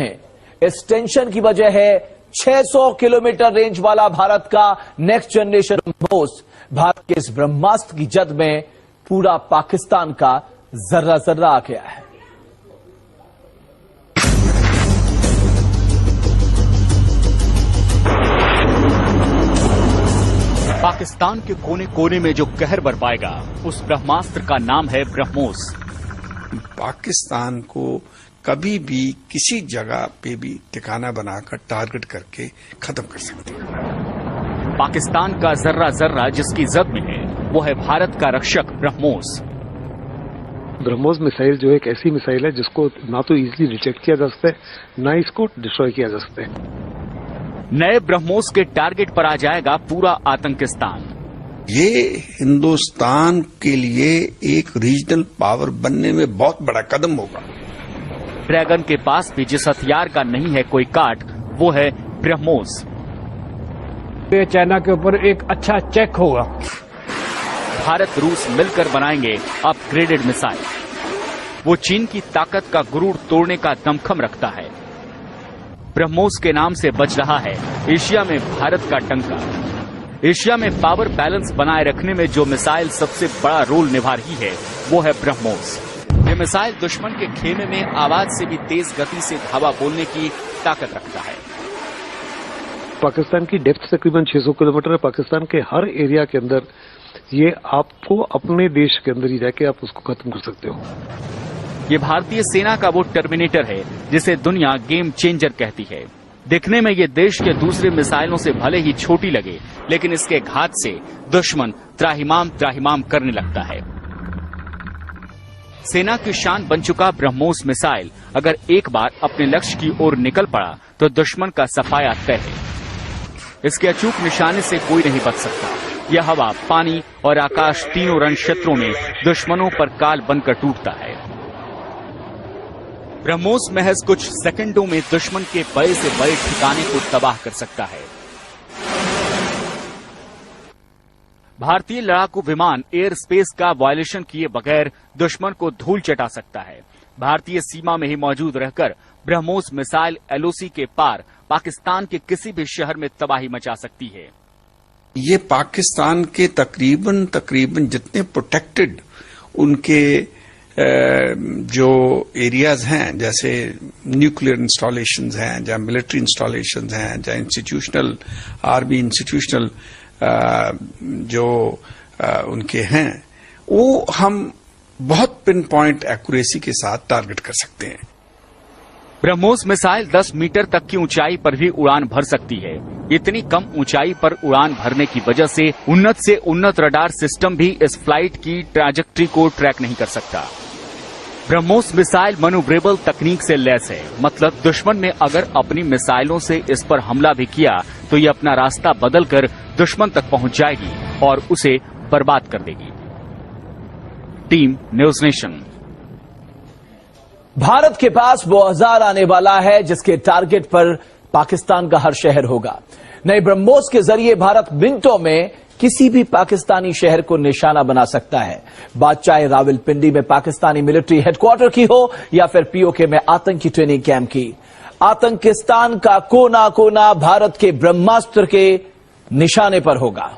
हैं। इस टेंशन की वजह है 600 किलोमीटर रेंज वाला भारत का नेक्स्ट जनरेशन ब्रह्मोस। भारत के इस ब्रह्मास्त्र की जद में पूरा पाकिस्तान का जर्रा जर्रा आ गया है। पाकिस्तान के कोने कोने में जो कहर बरपाएगा, उस ब्रह्मास्त्र का नाम है ब्रह्मोस। पाकिस्तान को कभी भी किसी जगह पे भी ठिकाना बनाकर टारगेट करके खत्म कर सकते हैं। पाकिस्तान का जर्रा जर्रा जिसकी जद में है, वो है भारत का रक्षक ब्रह्मोस। ब्रह्मोस मिसाइल जो एक ऐसी मिसाइल है जिसको ना तो इजीली रिजेक्ट किया जा सकता है, ना इसको डिस्ट्रॉय किया जा सकता है। नए ब्रह्मोस के टारगेट पर आ जाएगा पूरा आतंकिस्तान। ये हिंदुस्तान के लिए एक रीजनल पावर बनने में बहुत बड़ा कदम होगा। ड्रैगन के पास भी जिस हथियार का नहीं है कोई काट, वो है ब्रह्मोस। ये चाइना के ऊपर एक अच्छा चेक होगा। भारत रूस मिलकर बनाएंगे अपग्रेडेड मिसाइल। वो चीन की ताकत का गुरूर तोड़ने का दमखम रखता है। ब्रह्मोस के नाम से बज रहा है एशिया में भारत का डंका। एशिया में पावर बैलेंस बनाए रखने में जो मिसाइल सबसे बड़ा रोल निभा रही है, वो है ब्रह्मोस। ये मिसाइल दुश्मन के खेमे में आवाज से भी तेज गति से धावा बोलने की ताकत रखता है। पाकिस्तान की डेप्थ तकरीबन 600 किलोमीटर है। पाकिस्तान के हर एरिया के अंदर ये आपको अपने देश के अंदर ही जाके आप उसको खत्म कर सकते हो। ये भारतीय सेना का वो टर्मिनेटर है जिसे दुनिया गेम चेंजर कहती है। दिखने में ये देश के दूसरे मिसाइलों से भले ही छोटी लगे, लेकिन इसके घात से दुश्मन त्राहिमाम त्राहिमाम करने लगता है। सेना की शान बन चुका ब्रह्मोस मिसाइल अगर एक बार अपने लक्ष्य की ओर निकल पड़ा तो दुश्मन का सफाया तय है। इसके अचूक निशाने से कोई नहीं बच सकता। यह हवा, पानी और आकाश तीनों रण क्षेत्रों में दुश्मनों पर काल बनकर टूटता है। ब्रह्मोस महज कुछ सेकंडों में दुश्मन के बड़े से बड़े ठिकाने को तबाह कर सकता है। भारतीय लड़ाकू विमान एयर स्पेस का वायलेशन किए बगैर दुश्मन को धूल चटा सकता है। भारतीय सीमा में ही मौजूद रहकर ब्रह्मोस मिसाइल एलओसी के पार पाकिस्तान के किसी भी शहर में तबाही मचा सकती है। ये पाकिस्तान के तकरीबन जितने प्रोटेक्टेड उनके जो एरियाज हैं, जैसे न्यूक्लियर इंस्टॉलेशंस हैं, जहां मिलिट्री इंस्टॉलेशंस हैं, जहां इंस्टीट्यूशनल आर्मी इंस्टीट्यूशनल जो उनके हैं, वो हम बहुत पिन पॉइंट एक्यूरेसी के साथ टारगेट कर सकते हैं। ब्रह्मोस मिसाइल 10 मीटर तक की ऊंचाई पर भी उड़ान भर सकती है। इतनी कम ऊंचाई पर उड़ान भरने की वजह से उन्नत रडार सिस्टम भी इस फ्लाइट की ट्रैजेक्टरी को ट्रैक नहीं कर सकता। ब्रह्मोस मिसाइल मैन्यूवरेबल तकनीक से लैस है, मतलब दुश्मन ने अगर अपनी मिसाइलों से इस पर हमला भी किया तो ये अपना रास्ता बदलकर दुश्मन तक पहुंच जाएगी और उसे बर्बाद कर देगी। Team news nation. भारत के पास वो औजार आने वाला है जिसके टारगेट पर पाकिस्तान का हर शहर होगा। नए ब्रह्मोस के जरिए भारत मिनटों में किसी भी पाकिस्तानी शहर को निशाना बना सकता है। बात चाहे रावलपिंडी में पाकिस्तानी मिलिट्री हेडक्वार्टर की हो या फिर पीओके में आतंकी ट्रेनिंग कैंप की। आतंकिस्तान का कोना कोना भारत के ब्रह्मास्त्र के निशाने पर होगा।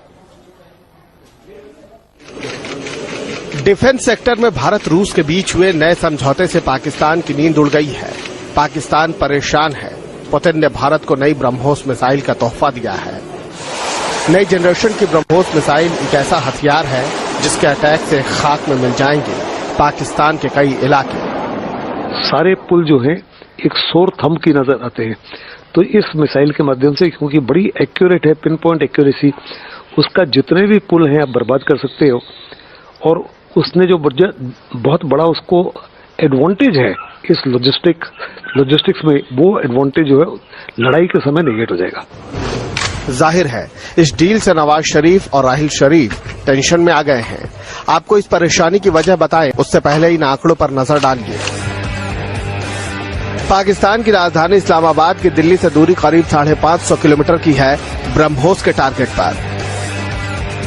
डिफेंस सेक्टर में भारत रूस के बीच हुए नए समझौते से पाकिस्तान की नींद उड़ गई है। पाकिस्तान परेशान है। पुतिन ने भारत को नई ब्रह्मोस मिसाइल का तोहफा दिया है। नई जनरेशन की ब्रह्मोस मिसाइल एक ऐसा हथियार है जिसके अटैक से खाक में मिल जाएंगे पाकिस्तान के कई इलाके। सारे पुल जो है एक सोर थंब की नजर आते हैं, तो इस मिसाइल के माध्यम से, क्योंकि बड़ी एक्यूरेट है, पिन पॉइंट एक्यूरेसी, उसका जितने भी पुल हैं आप बर्बाद कर सकते हो। और उसने जो बहुत बड़ा उसको एडवांटेज है इस लॉजिस्टिक्स में, वो एडवांटेज जो है लड़ाई के समय नेगेट हो जाएगा। जाहिर है इस डील से नवाज शरीफ और राहिल शरीफ टेंशन में आ गए हैं। आपको इस परेशानी की वजह बताएं, उससे पहले इन आंकड़ों पर नजर डालिए। पाकिस्तान की राजधानी इस्लामाबाद की दिल्ली से दूरी करीब 550 किलोमीटर की है ब्रह्मोस के टारगेट पर।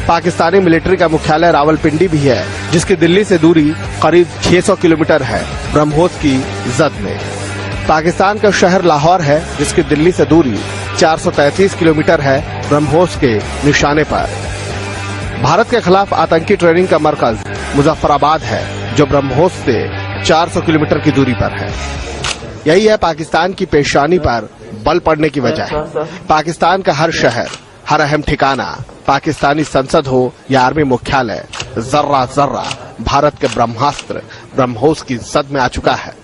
पाकिस्तानी मिलिट्री का मुख्यालय रावलपिंडी भी है, जिसकी दिल्ली से दूरी करीब 600 किलोमीटर है ब्रह्मोस की जद में। पाकिस्तान का शहर लाहौर है, जिसकी दिल्ली से दूरी 433 किलोमीटर है, ब्रह्मोस के निशाने पर। भारत के खिलाफ आतंकी ट्रेनिंग का मरकज मुजफ्फराबाद है, जो ब्रह्मोस से 400 किलोमीटर की दूरी पर है। यही है पाकिस्तान की पेशानी पर बल पड़ने की वजह। पाकिस्तान का हर शहर, हर अहम ठिकाना, पाकिस्तानी संसद हो या आर्मी मुख्यालय, जर्रा जर्रा भारत के ब्रह्मास्त्र ब्रह्मोस की जद में आ चुका है।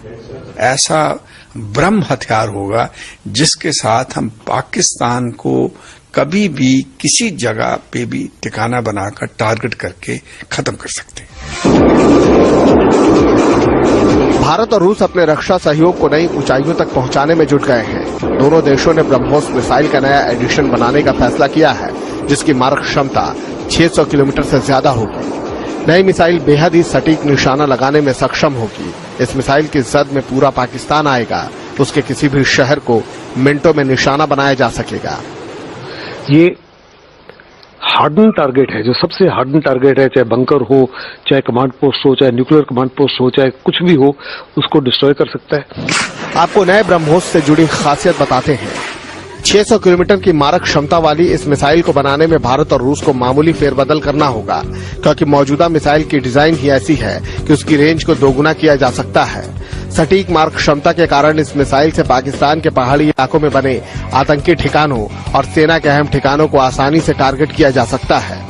ऐसा ब्रह्म हथियार होगा जिसके साथ हम पाकिस्तान को कभी भी किसी जगह पे भी ठिकाना बनाकर टारगेट करके खत्म कर सकते हैं। भारत और रूस अपने रक्षा सहयोग को नई ऊंचाइयों तक पहुंचाने में जुट गए हैं। दोनों देशों ने ब्रह्मोस मिसाइल का नया एडिशन बनाने का फैसला किया है, जिसकी मारक क्षमता 600 किलोमीटर से ज्यादा होगी। नई मिसाइल बेहद ही सटीक निशाना लगाने में सक्षम होगी। इस मिसाइल की जद में पूरा पाकिस्तान आएगा, उसके किसी भी शहर को मिनटों में निशाना बनाया जा सकेगा। ये हार्डन टारगेट है, जो सबसे हार्डन टारगेट है, चाहे बंकर हो, चाहे कमांड पोस्ट हो, चाहे न्यूक्लियर कमांड पोस्ट हो, चाहे कुछ भी हो, उसको डिस्ट्रॉय कर सकता है। आपको नए ब्रह्मोस से जुड़ी खासियत बताते हैं। 600 किलोमीटर की मारक क्षमता वाली इस मिसाइल को बनाने में भारत और रूस को मामूली फेरबदल करना होगा, क्योंकि मौजूदा मिसाइल की डिजाइन ही ऐसी है कि उसकी रेंज को दोगुना किया जा सकता है। सटीक मारक क्षमता के कारण इस मिसाइल से पाकिस्तान के पहाड़ी इलाकों में बने आतंकी ठिकानों और सेना के अहम ठिकानों को आसानी से टारगेट किया जा सकता है।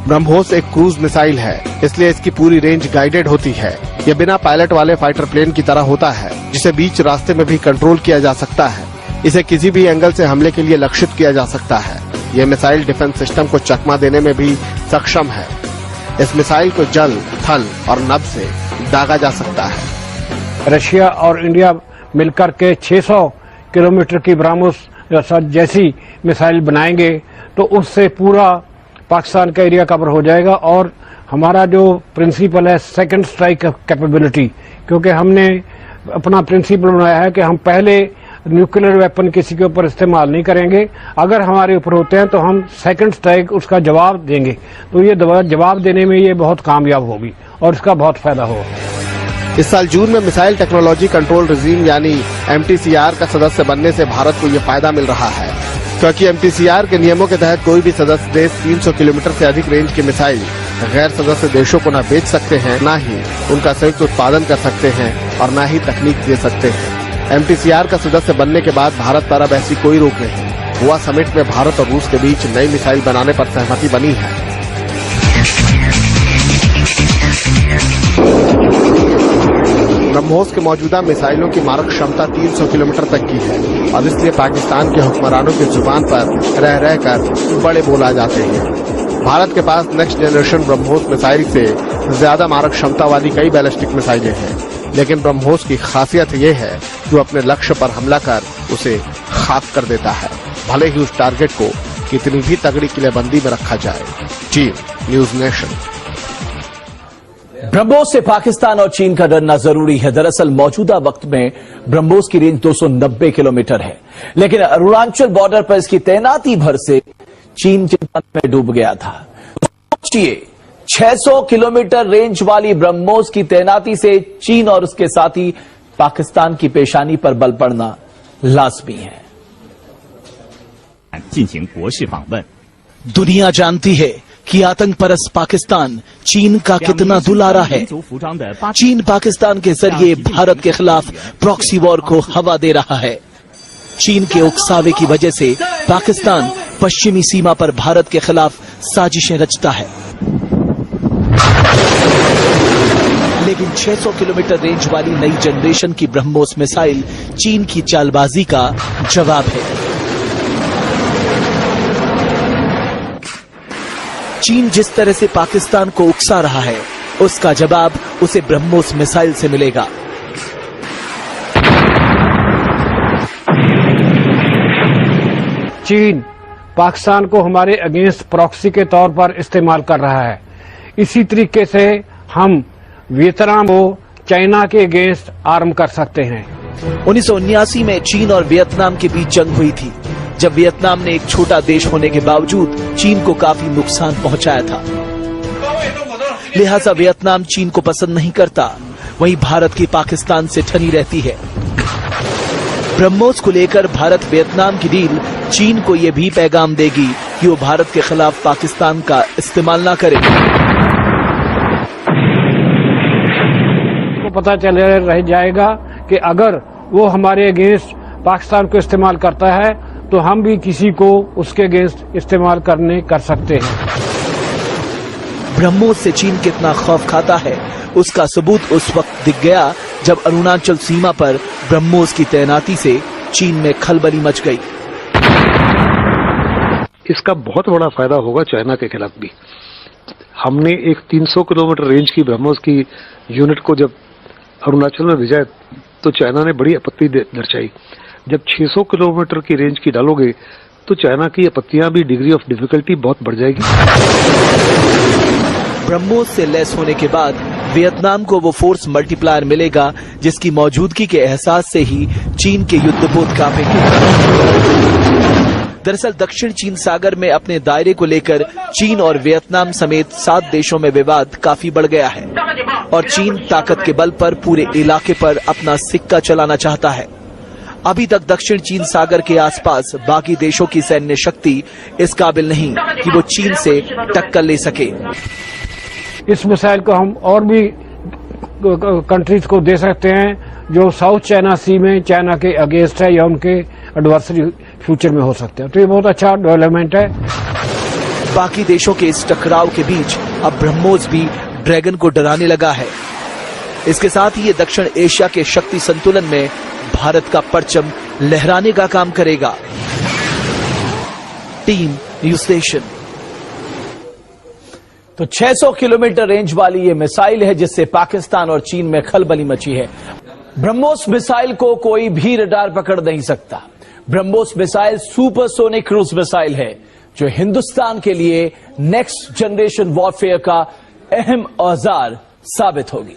ब्रह्मोस एक क्रूज मिसाइल है, इसलिए इसकी पूरी रेंज गाइडेड होती है। यह बिना पायलट वाले फाइटर प्लेन की तरह होता है, जिसे बीच रास्ते में भी कंट्रोल किया जा सकता है। इसे किसी भी एंगल से हमले के लिए लक्षित किया जा सकता है। यह मिसाइल डिफेंस सिस्टम को चकमा देने में भी सक्षम है। इस मिसाइल को जल, थल और नभ से दागा जा सकता है। रशिया और इंडिया मिलकर के 600 किलोमीटर की ब्रह्मोस जैसी मिसाइल बनाएंगे तो उससे पूरा पाकिस्तान का एरिया कवर हो जाएगा। और हमारा जो प्रिंसिपल है सेकंड स्ट्राइक कैपेबिलिटी, क्योंकि हमने अपना प्रिंसिपल बनाया है कि हम पहले न्यूक्लियर वेपन किसी के ऊपर इस्तेमाल नहीं करेंगे। अगर हमारे ऊपर होते हैं तो हम सेकंड स्ट्राइक उसका जवाब देंगे। तो ये जवाब देने में ये बहुत कामयाब होगी और इसका बहुत फायदा होगा। इस साल जून में मिसाइल टेक्नोलॉजी कंट्रोल रिजीम यानी MTCR का सदस्य बनने से भारत को ये फायदा मिल रहा है, क्योंकि MTCR के नियमों के तहत कोई भी सदस्य देश 300 किलोमीटर से अधिक रेंज की मिसाइल गैर सदस्य देशों को न बेच सकते हैं, न ही उनका संयुक्त उत्पादन कर सकते हैं और न ही तकनीक दे सकते हैं। MTCR का सदस्य बनने के बाद भारत पर अब ऐसी कोई रोक नहीं। गोवा समिट में भारत और रूस के बीच नई मिसाइल बनाने पर सहमति बनी है। ब्रह्मोस के मौजूदा मिसाइलों की मारक क्षमता 300 किलोमीटर तक की है और इसलिए पाकिस्तान के हुक्मरानों की जुबान पर रह रहकर बड़े बोल आ जाते हैं। भारत के पास नेक्स्ट जनरेशन ब्रह्मोस मिसाइल से ज्यादा मारक क्षमता वाली कई बैलिस्टिक मिसाइलें हैं, लेकिन ब्रह्मोस की खासियत ये है कि वो अपने लक्ष्य पर हमला कर उसे खाक कर देता है, भले ही उस टारगेट को कितनी भी तगड़ी किलेबंदी में रखा जाए। Team news nation. ब्रह्मोस से पाकिस्तान और चीन का डरना जरूरी है। दरअसल मौजूदा वक्त में ब्रह्मोस की रेंज 290 किलोमीटर है, लेकिन अरुणाचल बॉर्डर पर इसकी तैनाती भर से चीन चिंता में डूब गया था। सोचिए, 600 किलोमीटर रेंज वाली ब्रह्मोस की तैनाती से चीन और उसके साथी पाकिस्तान की पेशानी पर बल पड़ना लाजमी है। दुनिया जानती है कि आतंकपरस्त पाकिस्तान चीन का कितना दुलारा है। चीन पाकिस्तान के जरिए भारत के खिलाफ प्रॉक्सी वॉर को हवा दे रहा है। चीन के उकसावे की वजह से पाकिस्तान पश्चिमी सीमा पर भारत के खिलाफ साजिशें रचता है। लेकिन 600 किलोमीटर रेंज वाली नई जनरेशन की ब्रह्मोस मिसाइल चीन की चालबाजी का जवाब है। चीन जिस तरह से पाकिस्तान को उकसा रहा है, उसका जवाब उसे ब्रह्मोस मिसाइल से मिलेगा। चीन पाकिस्तान को हमारे अगेंस्ट प्रॉक्सी के तौर पर इस्तेमाल कर रहा है। इसी तरीके से हम वियतनाम को चाइना के अगेंस्ट आर्म कर सकते हैं। 1979 में चीन और वियतनाम के बीच जंग हुई थी, जब वियतनाम ने एक छोटा देश होने के बावजूद चीन को काफी नुकसान पहुंचाया था। लिहाजा वियतनाम चीन को पसंद नहीं करता, वहीं भारत की पाकिस्तान से ठनी रहती है। ब्रह्मोस को लेकर भारत वियतनाम की डील चीन को यह भी पैगाम देगी कि वो भारत के खिलाफ पाकिस्तान का इस्तेमाल ना करे। तो पता चल रह जाएगा कि अगर वो हमारे अगेंस्ट पाकिस्तान को इस्तेमाल करता है तो हम भी किसी को उसके अगेंस्ट इस्तेमाल कर सकते हैं। ब्रह्मोस से चीन कितना खौफ खाता है उसका सबूत उस वक्त दिख गया जब अरुणाचल सीमा पर ब्रह्मोस की तैनाती से चीन में खलबली मच गई। इसका बहुत बड़ा फायदा होगा चाइना के खिलाफ भी। हमने एक 300 किलोमीटर रेंज की ब्रह्मोस की यूनिट को जब अरुणाचल में भेजा तो चाइना ने बड़ी आपत्ति दर्शाई। जब 600 किलोमीटर की रेंज की डालोगे तो चाइना की आपत्तियां भी डिग्री ऑफ डिफिकल्टी बहुत बढ़ जाएगी। ब्रह्मोस से लैस होने के बाद वियतनाम को वो फोर्स मल्टीप्लायर मिलेगा जिसकी मौजूदगी के एहसास से ही चीन के युद्धपोत कांपेंगे। दरअसल दक्षिण चीन सागर में अपने दायरे को लेकर चीन और वियतनाम समेत 7 देशों में विवाद काफी बढ़ गया है और चीन ताकत के बल पर पूरे इलाके पर अपना सिक्का चलाना चाहता है। अभी तक दक्षिण चीन सागर के आसपास बाकी देशों की सैन्य शक्ति इस काबिल नहीं कि वो चीन से टक्कर ले सके। इस मिसाइल को हम और भी कंट्रीज को दे सकते हैं जो साउथ चाइना सी में चाइना के अगेंस्ट है या उनके एडवर्सरी फ्यूचर में हो सकते हैं। तो ये बहुत अच्छा डेवलपमेंट है। बाकी देशों के इस टकराव के बीच अब ब्रह्मोस भी ड्रैगन को डराने लगा है। इसके साथ ही ये दक्षिण एशिया के शक्ति संतुलन में भारत का परचम लहराने का काम करेगा। Team news station. तो 600 किलोमीटर रेंज वाली ये मिसाइल है जिससे पाकिस्तान और चीन में खलबली मची है। ब्रह्मोस मिसाइल को कोई भी रडार पकड़ नहीं सकता। BrahMos missile supersonic cruise missile है जो हिंदुस्तान के लिए नेक्स्ट जनरेशन वॉरफेयर का अहम औजार साबित होगी।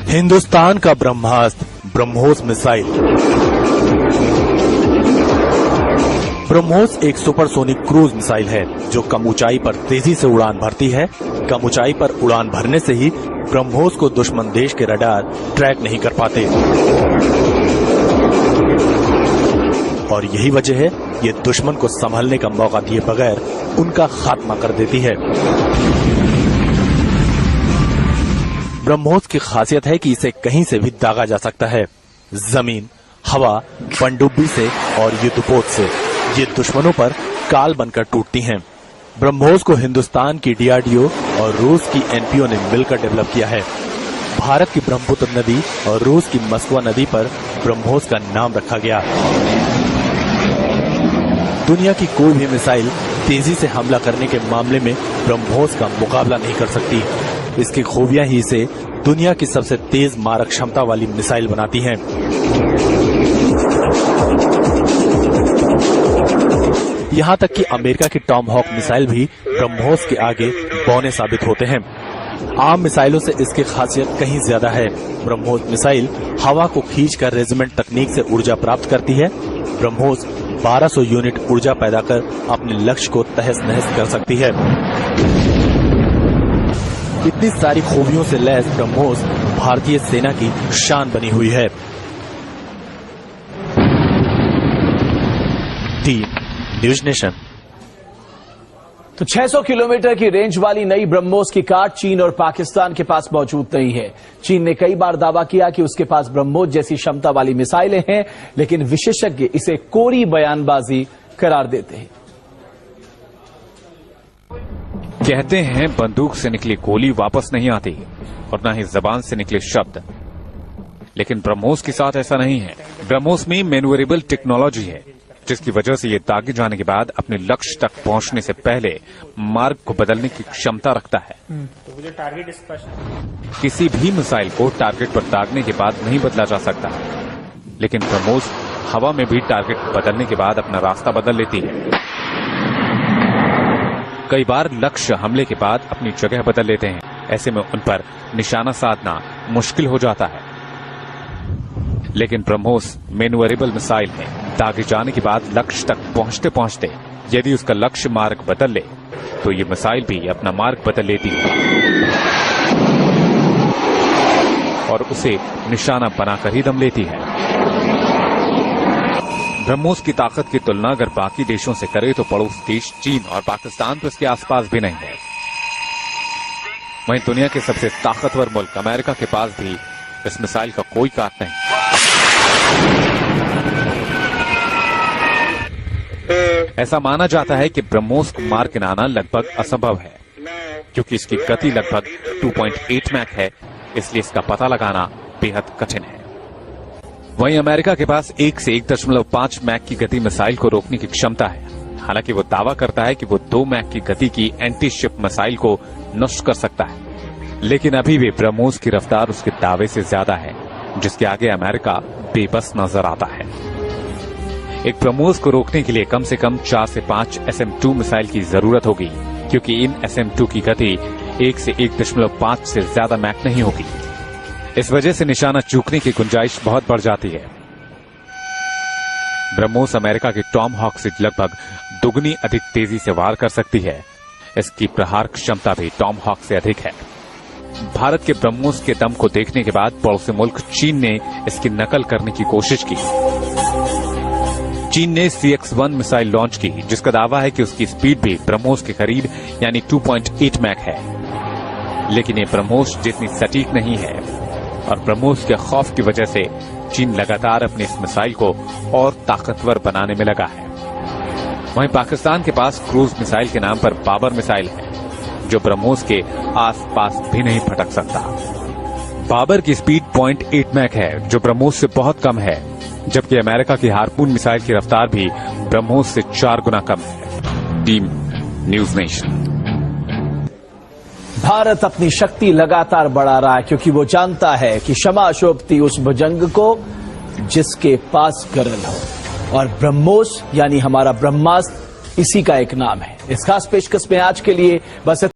हिंदुस्तान का ब्रह्मास्त्र ब्रह्मोस मिसाइल। ब्रह्मोस एक सुपरसोनिक क्रूज मिसाइल है जो कम ऊंचाई पर तेजी से उड़ान भरती है। कम ऊंचाई पर उड़ान भरने से ही ब्रह्मोस को दुश्मन देश के रडार ट्रैक नहीं कर पाते और यही वजह है ये दुश्मन को संभलने का मौका दिए बगैर उनका खात्मा कर देती है। ब्रह्मोस की खासियत है कि इसे कहीं से भी दागा जा सकता है, जमीन, हवा, पनडुब्बी से और युद्धपोत से। ये दुश्मनों पर काल बनकर टूटती हैं। ब्रह्मोस को हिंदुस्तान की डीआरडीओ और रूस की एनपीओ ने मिलकर डेवलप किया है। भारत की ब्रह्मपुत्र नदी और रूस की मस्कवा नदी पर ब्रह्मोस का नाम रखा गया। दुनिया की कोई भी मिसाइल तेजी से हमला करने के मामले में ब्रह्मोस का मुकाबला नहीं कर सकती। इसकी खूबियां ही इसे दुनिया की सबसे तेज मारक क्षमता वाली मिसाइल बनाती हैं। यहाँ तक कि अमेरिका की टॉम हॉक मिसाइल भी ब्रह्मोस के आगे बौने साबित होते हैं। आम मिसाइलों से इसकी खासियत कहीं ज्यादा है। ब्रह्मोस मिसाइल हवा को खींचकर रेजिमेंट तकनीक से ऊर्जा प्राप्त करती है। ब्रह्मोस 1200 यूनिट ऊर्जा पैदा कर अपने लक्ष्य को तहस नहस कर सकती है। इतनी सारी खूबियों से लैस ब्रह्मोस भारतीय सेना की शान बनी हुई है। Team news nation. तो 600 किलोमीटर की रेंज वाली नई ब्रह्मोस की कार्ड चीन और पाकिस्तान के पास मौजूद नहीं है। चीन ने कई बार दावा किया कि उसके पास ब्रह्मोस जैसी क्षमता वाली मिसाइलें हैं, लेकिन विशेषज्ञ इसे कोरी बयानबाजी करार देते हैं। कहते हैं बंदूक से निकली गोली वापस नहीं आती और न ही जबान से निकले शब्द, लेकिन ब्रह्मोस के साथ ऐसा नहीं है। ब्रह्मोस में मैन्यूवरेबल टेक्नोलॉजी है जिसकी वजह से ये दागे जाने के बाद अपने लक्ष्य तक पहुंचने से पहले मार्ग को बदलने की क्षमता रखता है। किसी भी मिसाइल को टारगेट पर दागने के बाद नहीं बदला जा सकता, लेकिन ब्रह्मोस हवा में भी टारगेट बदलने के बाद अपना रास्ता बदल लेती है। कई बार लक्ष्य हमले के बाद अपनी जगह बदल लेते हैं। ऐसे में उन पर निशाना साधना मुश्किल हो जाता है, लेकिन ब्रह्मोस मैन्यूवरेबल मिसाइल है। दागे जाने के बाद लक्ष्य तक पहुंचते पहुंचते यदि उसका लक्ष्य मार्ग बदल ले तो ये मिसाइल भी अपना मार्ग बदल लेती है। और उसे निशाना बनाकर ही दम लेती है। ब्रह्मोस की ताकत की तुलना अगर बाकी देशों से करें तो पड़ोस देश चीन और पाकिस्तान तो इसके आसपास भी नहीं है। वहीं दुनिया के सबसे ताकतवर मुल्क अमेरिका के पास भी इस मिसाइल का कोई काट नहीं। ऐसा माना जाता है कि ब्रह्मोस को मार गिराना लगभग असंभव है, क्योंकि इसकी गति लगभग 2.8 मैक है, इसलिए इसका पता लगाना बेहद कठिन है। वहीं अमेरिका के पास 1 से 1.5 मैक की गति मिसाइल को रोकने की क्षमता है। हालांकि वो दावा करता है कि वो 2 मैक की गति की एंटी शिप मिसाइल को नष्ट कर सकता है, लेकिन अभी भी ब्रह्मोस की रफ्तार उसके दावे से ज्यादा है, जिसके आगे अमेरिका बेबस नजर आता है। एक ब्रह्मोस को रोकने के लिए कम से कम 4 से 5 SM-2 मिसाइल की जरूरत होगी, क्योंकि इन SM-2 की गति 1 से 1.5 से ज्यादा मैक नहीं होगी। इस वजह से निशाना चूकने की गुंजाइश बहुत बढ़ जाती है। ब्रह्मोस अमेरिका के टॉम हॉक से लगभग दुगनी अधिक तेजी से वार कर सकती है। इसकी प्रहार क्षमता भी टॉम हॉक से अधिक है। भारत के ब्रह्मोस के दम को देखने के बाद पड़ोसी मुल्क चीन ने इसकी नकल करने की कोशिश की। चीन ने CX-1 मिसाइल लॉन्च की, जिसका दावा है कि उसकी स्पीड भी ब्रह्मोस के करीब यानी 2.8 मैक है, लेकिन ये ब्रह्मोस जितनी सटीक नहीं है और ब्रह्मोस के खौफ की वजह से चीन लगातार अपनी इस मिसाइल को और ताकतवर बनाने में लगा है। वहीं पाकिस्तान के पास क्रूज मिसाइल के नाम पर बाबर मिसाइल है, जो ब्रह्मोस के आसपास भी नहीं फटक सकता। बाबर की स्पीड 0.8 मैक है, जो ब्रह्मोस से बहुत कम है, जबकि अमेरिका की हार्पून मिसाइल की रफ्तार भी ब्रह्मोस से 4 गुना कम है। Team news nation. भारत अपनी शक्ति लगातार बढ़ा रहा है, क्योंकि वो जानता है कि क्षमा शोभती उस भुजंग को जिसके पास गरल हो, और ब्रह्मोस यानी हमारा ब्रह्मास्त्र इसी का एक नाम है। इस खास पेशकश में आज के लिए बस